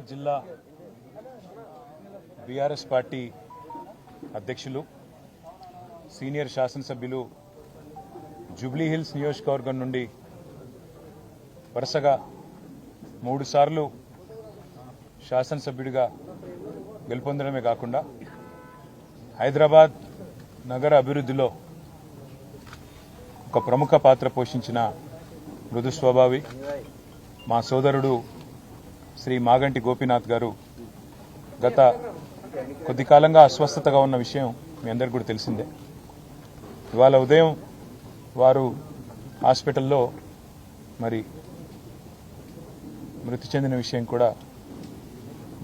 హైదరాబాద్ జిల్లా BRS party అధ్యక్షులు senior శాసనసభ్యులు జూబ్లీ హిల్స్ నియోజకవర్గం నుండి వరుసగా 3 సార్లు శాసనసభ్యుడిగా గెలుపొందడమే కాకుండా హైదరాబాద్ నగర అభివృద్ధిలో ఒక ప్రముఖ పాత్ర పోషించిన మృదు స్వభావి మా సోదరుడు శ్రీ మాగంటి గోపీనాథ్ గారు గత కొద్ది కాలంగా అస్వస్థతగా ఉన్న విషయం మీ అందరికీ కూడా తెలిసిందే. ఇవాళ ఉదయం వారు హాస్పిటల్లో మరి మృతి చెందిన విషయం కూడా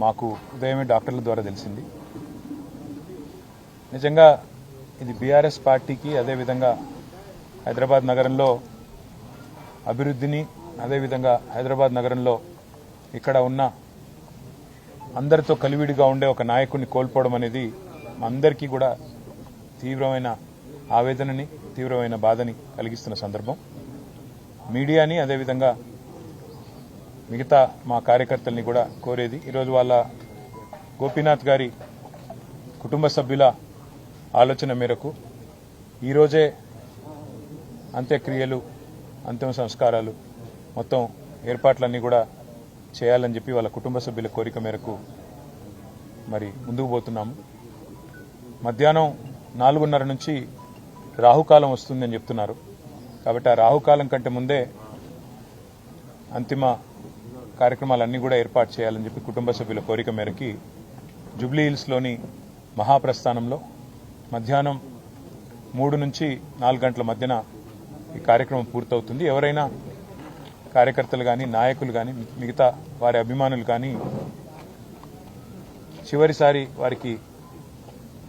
మాకు ఉదయమే డాక్టర్ల ద్వారా తెలిసింది. నిజంగా ఇది బీఆర్ఎస్ పార్టీకి, అదేవిధంగా హైదరాబాద్ నగరంలో అభివృద్ధిని, అదేవిధంగా హైదరాబాద్ నగరంలో ఇక్కడ ఉన్న అందరితో కలివిడిగా ఉండే ఒక నాయకుడిని కోల్పోవడం అనేది మా అందరికీ కూడా తీవ్రమైన ఆవేదనని, తీవ్రమైన బాధని కలిగిస్తున్న సందర్భం. మీడియాని, అదేవిధంగా మిగతా మా కార్యకర్తల్ని కూడా కోరేది, ఈరోజు వాళ్ళ గోపీనాథ్ గారి కుటుంబ సభ్యుల ఆలోచన మేరకు ఈరోజే అంత్యక్రియలు, అంతిమ సంస్కారాలు మొత్తం ఏర్పాట్లన్నీ కూడా చేయాలని చెప్పి వాళ్ళ కుటుంబ సభ్యుల కోరిక మేరకు మరి ముందుకు పోతున్నాము. మధ్యాహ్నం 4:30 నుంచి రాహుకాలం వస్తుందని చెప్తున్నారు. కాబట్టి ఆ రాహుకాలం కంటే ముందే అంతిమ కార్యక్రమాలన్నీ కూడా ఏర్పాటు చేయాలని చెప్పి కుటుంబ సభ్యుల కోరిక మేరకి జూబ్లీ హిల్స్లోని మహాప్రస్థానంలో మధ్యాహ్నం 3 నుంచి 4 గంటల మధ్యన ఈ కార్యక్రమం పూర్తవుతుంది. ఎవరైనా కార్యకర్తలు కానీ, నాయకులు కానీ, మిగతా వారి అభిమానులు కానీ చివరిసారి వారికి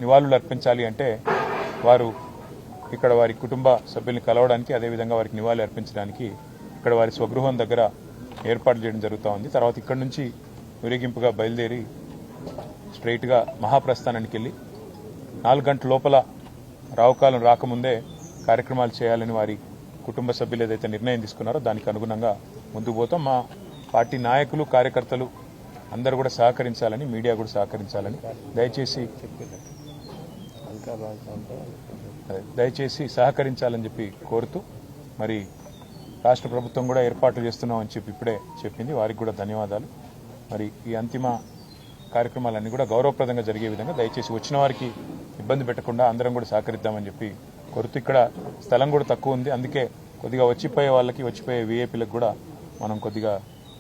నివాళులు అర్పించాలి అంటే వారు ఇక్కడ వారి కుటుంబ సభ్యుల్ని కలవడానికి, అదేవిధంగా వారికి నివాళులు అర్పించడానికి ఇక్కడ వారి స్వగృహం దగ్గర ఏర్పాటు చేయడం జరుగుతూ ఉంది. తర్వాత ఇక్కడ నుంచి ఊరేగింపుగా బయలుదేరి స్ట్రైట్గా మహాప్రస్థానానికి వెళ్ళి 4 గంటల లోపల రావుకాలం రాకముందే కార్యక్రమాలు చేయాలని వారి కుటుంబ సభ్యులు ఏదైతే నిర్ణయం తీసుకున్నారో దానికి అనుగుణంగా ముందుకు పోతాం. మా పార్టీ నాయకులు, కార్యకర్తలు అందరూ కూడా సహకరించాలని, మీడియా కూడా సహకరించాలని దయచేసి సహకరించాలని చెప్పి కోరుతూ, మరి రాష్ట్ర ప్రభుత్వం కూడా ఏర్పాట్లు చేస్తున్నామని చెప్పి ఇప్పుడే చెప్పింది. వారికి కూడా ధన్యవాదాలు. మరి ఈ అంతిమ కార్యక్రమాలన్నీ కూడా గౌరవప్రదంగా జరిగే విధంగా దయచేసి వచ్చిన వారికి ఇబ్బంది పెట్టకుండా అందరం కూడా సహకరిద్దామని చెప్పి కోరుతూ, ఇక్కడ స్థలం కూడా తక్కువ ఉంది, అందుకే కొద్దిగా వచ్చిపోయే వాళ్ళకి, వచ్చిపోయే వీఐపీలకు కూడా మనం కొద్దిగా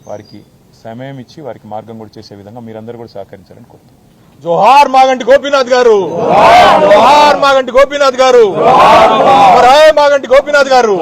వారికి సమయం ఇచ్చి వారికి మార్గం కూడా చేసే విధంగా మీరందరూ కూడా సహకరించాలని కోరుతున్నాం. జోహార్ మాగంటి గోపీనాథ్ గారు, జోహార్ మాగంటి గోపీనాథ్ గారు, మాగంటి గోపీనాథ్ గారు.